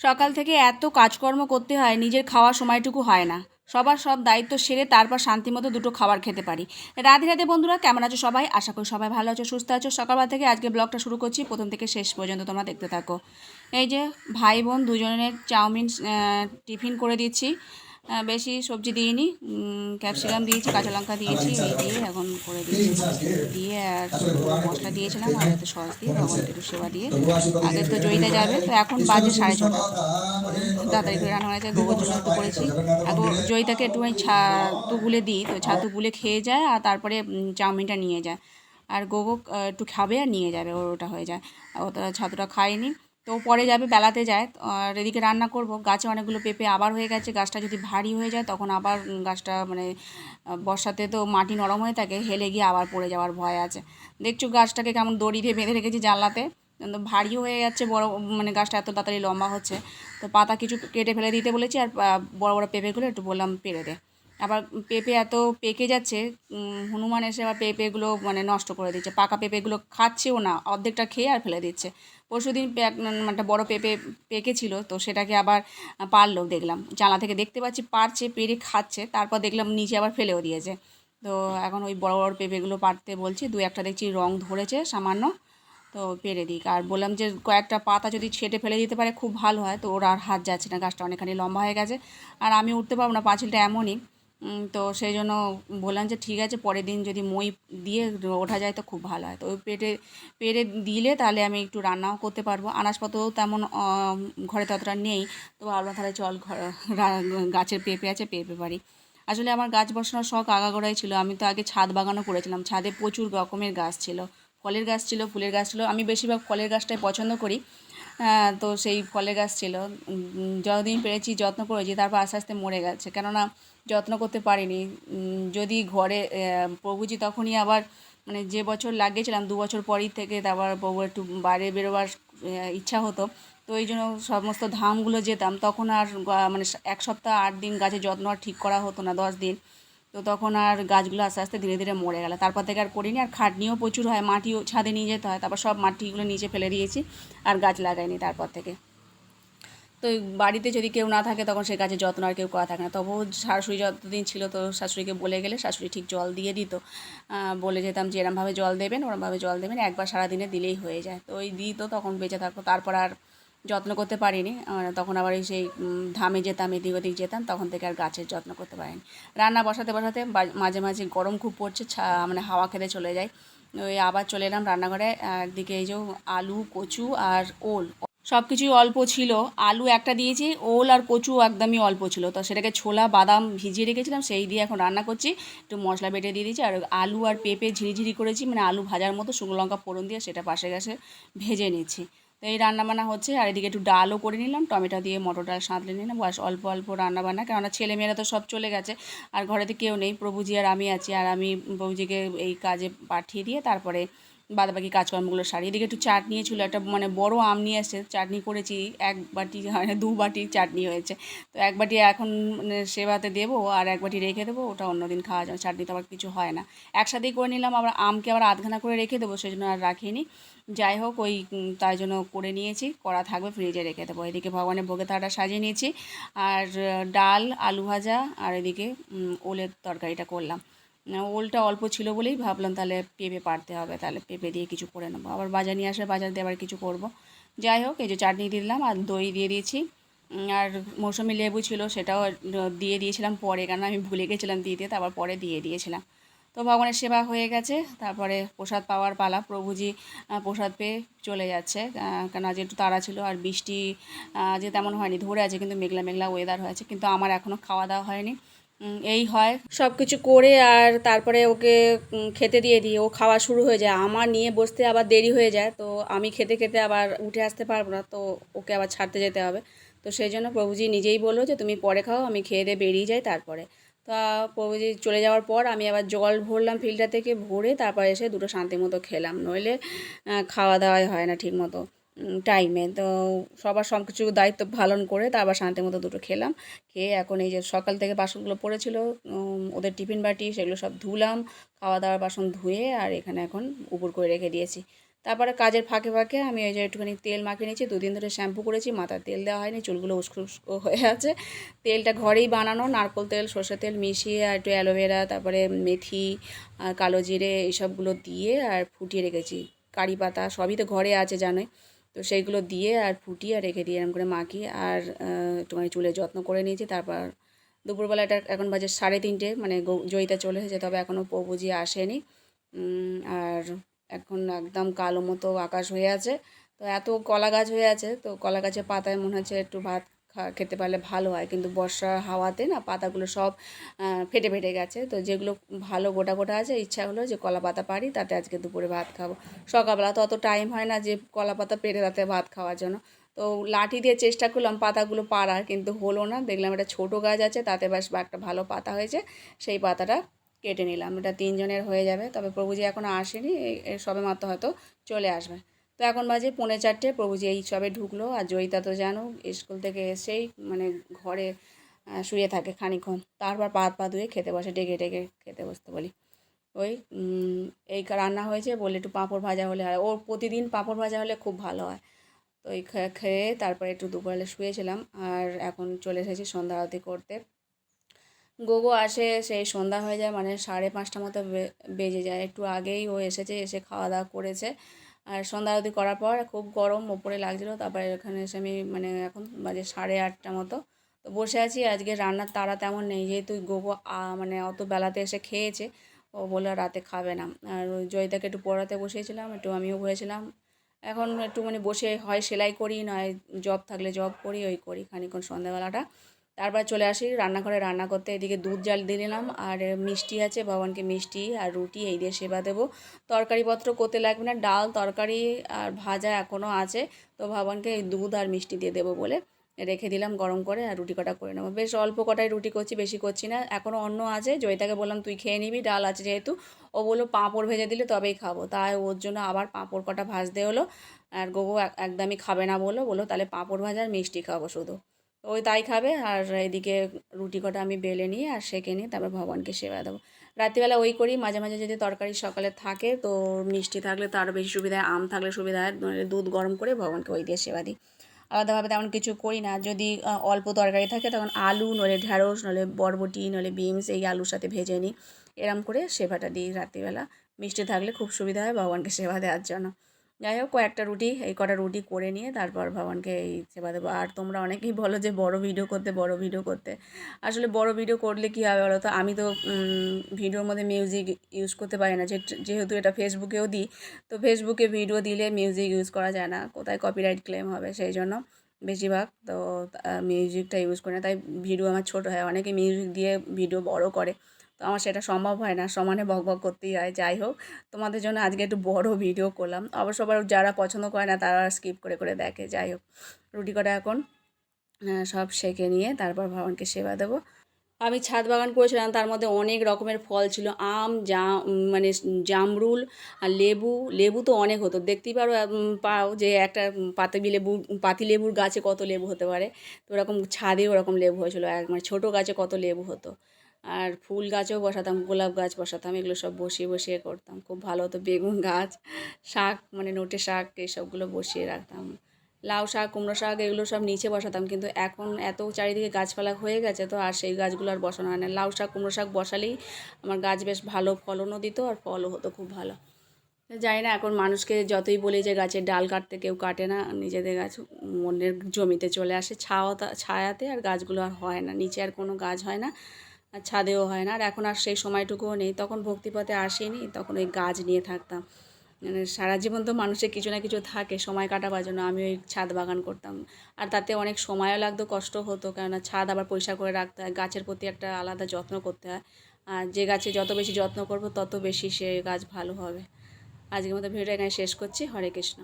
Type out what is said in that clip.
সকাল থেকে এত কাজকর্ম করতে হয়, নিজের খাওয়ার সময়টুকু হয় না। সবার সব দায়িত্ব সেরে তারপর শান্তিমতো দুটো খাবার খেতে পারি। রাধে রাধে বন্ধুরা, কেমন আছো সবাই? আশা করি সবাই ভালো আছো, সুস্থ আছো। সকালবেলা থেকে আজকে ব্লগটা শুরু করছি, প্রথম থেকে শেষ পর্যন্ত তোমরা দেখতে থাকো। এই যে ভাই বোন দুজনের চাউমিন টিফিন করে দিচ্ছি। বেশি সবজি দিইনি, ক্যাপসিকাম দিয়েছি, কাঁচা লঙ্কা দিয়েছি, এই দিয়ে এখন করে দিয়েছি। দিয়ে আর মশলা দিয়েছিলাম আর একটু সস দিয়ে ভগবানকে একটু সেবা দিয়ে আগে তো জয়িতা যাবে। তো এখন বাজে 6:30। তাড়াতাড়ি করে রান্না হয়েছে, গোবর জন্য একটু করেছি। আর জয়িতাকে একটুখানি ছাতু গুলে দিই, তো ছাতু গুলে খেয়ে যায় আর তারপরে চাউমিনটা নিয়ে যায়। আর গোগো একটু খাবে আর নিয়ে যাবে, ওর ওটা হয়ে যায়। ও তো ছাতুটা খায়নি, তো পরে যাবে, বেলাতে যায়। আর এদিকে রান্না করব। গাছে অনেকগুলো পেঁপে আবার হয়ে গেছে। গাছটা যদি ভারী হয়ে যায় তখন আবার গাছটা মানে বর্ষাতে তো মাটি নরম হয়ে থাকে, হেলে গিয়ে আবার পড়ে যাওয়ার ভয় আছে। দেখছো গাছটাকে কেমন দড়ি দিয়ে বেঁধে রেখেছি জানলাতে, কিন্তু ভারীও হয়ে যাচ্ছে, বড় মানে গাছটা এত তাড়াতাড়ি লম্বা হচ্ছে। তো পাতা কিছু কেটে ফেলে দিতে বলেছি, আর বড় বড় পেঁপেগুলো একটু বললাম পেড়ে দে। আবার পেঁপে এত পেকে যাচ্ছে, হনুমান এসে আবার পেঁপেগুলো মানে নষ্ট করে দিচ্ছে। পাকা পেঁপেগুলো খাচ্ছেও না, অর্ধেকটা খেয়ে আর ফেলে দিচ্ছে। পরশুদিন একটা বড় পেঁপে পেকেছিল, তো সেটাকে আবার পারলো, দেখলাম জানলা থেকে দেখতে পাচ্ছি পারছে, পেরে খাচ্ছে, তারপর দেখলাম নিচে আবার ফেলেও দিয়েছে। তো এখন ওই বড় বড় পেঁপেগুলো পারতে বলছি, দু একটা দেখছি রং ধরেছে সামান্য, তো পেরে দিক। আর বললাম যে কয়েকটা পাতা যদি ছেটে ফেলে দিতে পারে খুব ভালো হয়। তো ওর আর হাত যাচ্ছে না, গাছটা অনেকখানি লম্বা হয়ে গেছে, আর আমি উঠতে পারবো না, পাঁচিলটা এমনই। তো সেই জন্য বললাম যে ঠিক আছে, পরের দিন যদি মই দিয়ে ওঠা যায় তো খুব ভালো হয়। তো ওই পেরে দিলে তাহলে আমি একটু রান্নাও করতে পারবো। আনাজপত্রও তেমন ঘরে ততটা নেই, তো ভাবলাম তাহলে চল গাছের পেঁপে আছে, পেঁপে পারি। আসলে আমার গাছ বসানোর শখ আগাগোড়াই ছিল। আমি তো আগে ছাদ বাগানও করেছিলাম, ছাদে প্রচুর রকমের গাছ ছিল, ফলের গাছ ছিল, ফুলের গাছ ছিল। আমি বেশিরভাগ ফলের গাছটাই পছন্দ করি। তো সেই ফলের গাছ ছিল, যতদিন পেরেছি যত্ন করেছি, তারপর আস্তে আস্তে মরে গেছে, কেননা যত্ন করতে পারিনি। যদি ঘরে প্রভুজি তখনই আবার মানে যে বছর লাগিয়েছিলাম 2 বছর পরই থেকে তারপর প্রভু একটু বাইরে বেরোবার ইচ্ছা হতো। তো এই জন্য সমস্ত ধামগুলো যেতাম, তখন আর মানে 1 সপ্তাহ 8 দিন গাছের যত্ন আর ঠিক করা হতো না, 10 দিন। তো তখন আর গাছগুলো আস্তে আস্তে ধীরে ধীরে মরে গেল। তারপর থেকে আর করিনি। আর খাটনিও প্রচুর হয়, মাটিও ছাদে নিয়ে যেতে হয়, তারপর সব মাটিগুলো নিচে ফেলে দিয়েছি, আর গাছ লাগাইনি তারপর থেকে। তো বাড়িতে যদি কেউ না থাকে তখন সে গাছের যত্ন আর কেউ করা থাকে না। তবুও শাশুড়ি যতদিন ছিল, তো শাশুড়িকে বলে গেলে শাশুড়ি ঠিক জল দিয়ে দিত। বলে যেতাম যে এরমভাবে জল দেবেন, ওরমভাবে জল দেবেন, একবার সারাদিনে দিলেই হয়ে যায়। তো ওই দিত, তখন বেঁচে থাকতো। তারপর আর যত্ন করতে পারিনি। তখন আবার এই সেই ধামে যেতাম, এদিক ওদিক যেতাম, তখন থেকে আর গাছের যত্ন করতে পারিনি। রান্না বসাতে বসাতে মাঝে মাঝে গরম খুব পড়ছে, মানে হাওয়া খেতে চলে যায়। ওই আবার চলে এলাম রান্নাঘরে। একদিকে এই যে আলু, কচু আর ওল, সব কিছুই অল্প ছিল। আলু একটা দিয়েছি, ওল আর কচু একদমই অল্প ছিল, তো সেটাকে ছোলা বাদাম ভিজিয়ে রেখেছিলাম, সেই দিয়ে এখন রান্না করছি। একটু মশলা বেটে দিয়ে দিয়েছি, আর আলু আর পেঁপে ঝিরিঝিরি করেছি, মানে আলু ভাজার মতো, শুকনো লঙ্কা ফোড়ন দিয়ে সেটা পাশে গেছে ভেজে নিচ্ছি। তো এই রান্নাবান্না হচ্ছে। আর এদিকে একটু ডালও করে নিলাম, টমেটো দিয়ে মটর ডাল সাঁতলে নিলাম। বাস অল্প অল্প রান্নাবান্না, কেননা ছেলেমেয়েরা তো সব চলে গেছে, আর ঘরেতে কেউ নেই, প্রভুজি আর আমি আছি। আর আমি প্রভুজিকে এই কাজে পাঠিয়ে দিয়ে তারপরে বাদবাকি কাজকর্মগুলো সারি। এদিকে একটু চাটনি ছিল, একটা মানে বড় আম নিয়ে এসে চাটনি করেছি, 1 বাটি হয় না 2 বাটি চাটনি হয়েছে। তো 1 বাটি এখন মানে সেবাতে দেবো, আর 1 বাটি রেখে দেবো, ওটা অন্যদিন খাওয়া যাবে। চাটনি তো আবার কিছু হয় না, একসাথেই করে নিলাম। আবার আমকে আবার আধখানা করে রেখে দেবো, সেই জন্য আর রাখিনি। যাই হোক, ওই তাই জন্য করে নিয়েছি, করা থাকবে, ফ্রিজে রেখে দেবো। এদিকে ভগবানের ভোগে থালাটা সাজিয়ে নিয়েছি, আর ডাল, আলু ভাজা, আর এদিকে ওলের তরকারিটা করলাম। ওলটা অল্প ছিল বলেই ভাবলাম তাহলে পেঁপে পারতে হবে, তাহলে পেঁপে দিয়ে কিছু করে নেবো। আবার বাজার নিয়ে আসলে বাজার দিয়ে আবার কিছু করব। যাই হোক, এই যে চাটনি দিলাম আর দই দিয়ে দিয়েছি। আর মৌসুমি লেবু ছিল, সেটাও দিয়ে দিয়েছিলাম পরে, কারণ আমি ভুলে গেছিলাম দিতে, তারপর পরে দিয়ে দিয়েছিলাম। তো ভগবানের সেবা হয়ে গেছে, তারপরে প্রসাদ পাওয়ার পালা। প্রভুজি প্রসাদ পেয়ে চলে যাচ্ছে, কেন আজ একটু তাড়া ছিল। আর বৃষ্টি যে তেমন হয়নি, ধরে আছে, কিন্তু মেঘলা মেঘলা ওয়েদার হয়েছে। কিন্তু আমার এখনও খাওয়া দাওয়া হয়নি। এই হয় সব কিছু করে, আর তারপরে ওকে খেতে দিয়ে দিই, ও খাওয়া শুরু হয়ে যায়। আমার নিয়ে বসতে আবার দেরি হয়ে যায়, তো আমি খেতে খেতে আবার উঠে আসতে পারবো না, তো ওকে আবার ছাড়তে যেতে হবে। তো সেই জন্য প্রভুজি নিজেই বললো যে তুমি পরে খাও, আমি খেয়ে দিয়ে বেরিয়ে যাই তারপরে। তা প্রভুজি চলে যাওয়ার পর আমি আবার জল ভরলাম ফিল্টার থেকে, ভরে তারপর এসে দুটো শান্তি মতো খেলাম, নইলে খাওয়া দাওয়াই হয় না ঠিক মতো টাইমে। তো সবার সব কিছু দায়িত্ব পালন করে তারপর শান্তি মতো দুটো খেলাম। খেয়ে এখন এই যে সকাল থেকে বাসনগুলো পড়েছিল, ওদের টিফিন বাটি, সেগুলো সব ধুলাম, খাওয়া দাওয়ার বাসন ধুয়ে আর এখানে এখন উপর করে রেখে দিয়েছি। তারপরে কাজের ফাঁকে ফাঁকে আমি ওই যে একটুখানি তেল মাখিয়ে নিয়েছি, 2 দিন ধরে শ্যাম্পু করেছি, মাথায় তেল দেওয়া হয়নি, চুলগুলো উস্কো উস্কো হয়ে আছে। তেলটা ঘরেই বানানো, নারকেল তেল সর্ষের তেল মিশিয়ে আর একটু অ্যালোভেরা, তারপরে মেথি আর কালো জিরে এইসবগুলো দিয়ে আর ফুটিয়ে রেখেছি। কারি পাতা সবই তো ঘরে আছে জানোই, তো সেইগুলো দিয়ে আর ফুটিয়ে রেখে দিয়ে এরকম করে মাখিয়ে আর একটুখানি চুলের যত্ন করে নিয়েছি। তারপর দুপুরবেলা, এটা এখন বাজে 3:30, মানে জয়িতা চলে এসেছে, তবে এখনও প্রভুজি আসেনি। আর এখন একদম কালো মতো আকাশ হয়ে আছে। তো এত কলা গাছ হয়ে আছে, তো কলা গাছের পাতায় মনে হচ্ছে একটু ভাত খেতে পারলে ভালো হয়, কিন্তু বর্ষার হাওয়াতে না পাতাগুলো সব ফেটে ফেটে গেছে। তো যেগুলো ভালো গোটা গোটা আছে, ইচ্ছা হলো যে কলা পাতা পারি, তাতে আজকে দুপুরে ভাত খাবো। সকালবেলা তো অত টাইম হয় না যে কলা পাতা পেড়ে তাতে ভাত খাওয়ার জন্য। তো লাঠি দিয়ে চেষ্টা করলাম পাতাগুলো পাড়ার, কিন্তু হলো না। দেখলাম একটা ছোটো গাছ আছে, তাতে বেশ একটা ভালো পাতা হয়েছে, সেই পাতাটা কেটে নিলাম। এটা 3 জনের হয়ে যাবে। তবে প্রভুজি এখনও আসেনি, এই সবে মাত্র হয়তো চলে আসবে। তো এখন বাজে 3:45, প্রভুজি এই সবে ঢুকলো। আর জয়িতা তো জানো স্কুল থেকে এসেই মানে ঘরে শুয়ে থাকে খানিকক্ষণ, তারপর পা ধুয়ে খেতে বসে, ডেকে ডেকে খেতে বসতে বলি। ওই এই রান্না হয়েছে বলে একটু পাঁপড় ভাজা হলে হয়, ওর প্রতিদিন পাঁপড় ভাজা হলে খুব ভালো হয়। তো এই খেয়ে তারপরে একটু দুপুরবেলা শুয়েছিলাম, আর এখন চলে এসেছি সন্ধ্যা আরতি করতে। গোগো আসে সেই সন্ধ্যা হয়ে যায়, মানে 5:30 মতো বেজে যায়। একটু আগেই ও এসেছে, এসে খাওয়া দাওয়া করেছে। আর সন্ধ্যা আরতি করার পর খুব গরম ওপরে লাগছিলো, তারপরে এখানে এসে আমি মানে এখন বাজে 8:30 মতো, তো বসে আছি। আজকে রান্নার তাড়া তেমন নেই, যেহেতু গোগো মানে অত বেলাতে এসে খেয়েছে, ও বললো রাতে খাবে না। আর ওই জয়িতাকে একটু পড়াতে বসিয়েছিলাম, একটু আমিও বসেছিলাম। এখন একটু মানে বসে হয় সেলাই করি, নয় জব থাকলে জব করি, ওই করি খানিকক্ষণ সন্ধ্যাবেলাটা। তারপর চলে আসি রান্নাঘরে রান্না করতে। এদিকে দুধ জাল দিয়ে নিলাম, আর মিষ্টি আছে, ভগবানকে মিষ্টি আর রুটি এই দিয়ে সেবা দেবো। তরকারিপত্র করতে লাগবে না, ডাল তরকারি আর ভাজা এখনও আছে, তো ভগবানকে এই দুধ আর মিষ্টি দিয়ে দেবো বলে রেখে দিলাম গরম করে। আর রুটি কটা করে নেবো, বেশ অল্প কটাই রুটি করছি, বেশি করছি না। এখনও অন্য আছে, জয়িতাকে বললাম তুই খেয়ে নিবি, ডাল আছে যেহেতু। ও বললো পাঁপড় ভেজে দিলে তবেই খাবো, তাই ওর জন্য আবার পাঁপড় কটা ভাজতে হলো। আর গোগো একদমই খাবে না, বললো তাহলে পাঁপড় ভাজা আর মিষ্টি খাবো শুধু। তো ওই তাই খাবে। আর এদিকে রুটি কটা আমি বেলে নিয়ে আর সেঁকে নিয়ে তারপর ভগবানকে সেবা দেবো। রাত্রিবেলা ওই করি, মাঝে মাঝে যদি তরকারি সকালে থাকে তো মিষ্টি থাকলে তো আরও বেশি সুবিধা হয়, আম থাকলে সুবিধা হয়, নইলে দুধ গরম করে ভগবানকে ওই দিয়ে সেবা দিই। আলাদাভাবে তেমন কিছু করি না। যদি অল্প তরকারি থাকে তখন আলু, নইলে ঢ্যাঁড়স, নইলে বরবটি, নইলে বিনস এই আলুর সাথে ভেজে নিই, এরম করে সেবাটা দিই রাত্রিবেলা। মিষ্টি থাকলে খুব সুবিধা হয় ভগবানকে সেবা দেওয়ার জন্য। যাই হোক, কয়েকটা রুটি, এই কটা রুটি করে নিয়ে তারপর ভগবানকে এই সেবা দেবো। আর তোমরা অনেকেই বলো যে বড় ভিডিও করতে, বড় ভিডিও করতে। আসলে বড় ভিডিও করলে কী হবে বলো তো, আমি তো ভিডিওর মধ্যে মিউজিক ইউজ করতে পারি না, যেহেতু এটা ফেসবুকেও দিই। তো ফেসবুকে ভিডিও দিলে মিউজিক ইউজ করা যায় না, কোথায় কপিরাইট ক্লেম হবে, সেই জন্য বেশিরভাগ তো মিউজিকটা ইউজ করি না। তাই ভিডিও আমার ছোটো হয়, অনেকে মিউজিক দিয়ে ভিডিও বড় করে, তো আমার সেটা সম্ভব হয় না, সমানে বকবক করতেই হয়। যাই হোক, তোমাদের জন্য আজকে একটু বড় ভিডিও করলাম। অবশ্য আবার যারা পছন্দ করে না তারা স্কিপ করে করে দেখে। যাই হোক, রুটি কটা এখন সব সেঁকে নিয়ে তারপর ভগবানকে সেবা দেবো। আমি ছাদ বাগান করেছিলাম, তার মধ্যে অনেক রকমের ফল ছিল, আম, মানে জামরুল আর লেবু। লেবু তো অনেক হতো, দেখতেই পাও যে একটা পাতি লেবুর গাছে কত লেবু হতে পারে। তো ওরকম ছাদে ওরকম লেবু হয়েছিল, মানে ছোটো গাছে কত লেবু হতো। আর ফুল গাছও বসাতাম, গোলাপ গাছ বসাতাম, এগুলো সব বসিয়ে বসিয়ে করতাম, খুব ভালো হতো। বেগুন গাছ, শাক মানে নোটে শাক, এইসবগুলো বসিয়ে রাখতাম। লাউ শাক, কুমড়ো শাক এগুলো সব নিচে বসাতাম, কিন্তু এখন এত চারিদিকে গাছপালা হয়ে গেছে, তো আর সেই গাছগুলো আর বসানো হয় না। লাউ শাক, কুমড়ো শাক বসালেই আমার গাছ বেশ ভালো ফলনও দিত, আর ফলও হতো খুব ভালো। জানি না এখন মানুষকে যতই বলি যে গাছের ডাল কাটতে, কেউ কাটে না, নিজেদের গাছ অন্যের জমিতে চলে আসে ছায়াতে, আর গাছগুলো আর হয় না, নিচে আর কোনো গাছ হয় না, আর ছাদেও হয় না। আর এখন আর সেই সময়টুকুও নেই, তখন ভক্তিপথে আসেনি, তখন ওই গাছ নিয়ে থাকতাম। মানে সারা জীবন তো মানুষের কিছু না কিছু থাকে সময় কাটাবার জন্য, আমি ওই ছাদ বাগান করতাম। আর তাতে অনেক সময়ও লাগতো, কষ্ট হতো, কেননা ছাদ আবার পরিষ্কার করে রাখতে হয়, গাছের প্রতি একটা আলাদা যত্ন করতে হয়। আর যে গাছে যত বেশি যত্ন করব তত বেশি সে গাছ ভালো হবে। আজকের মতো ভিডিওটা এখানে শেষ করছি। হরে কৃষ্ণ।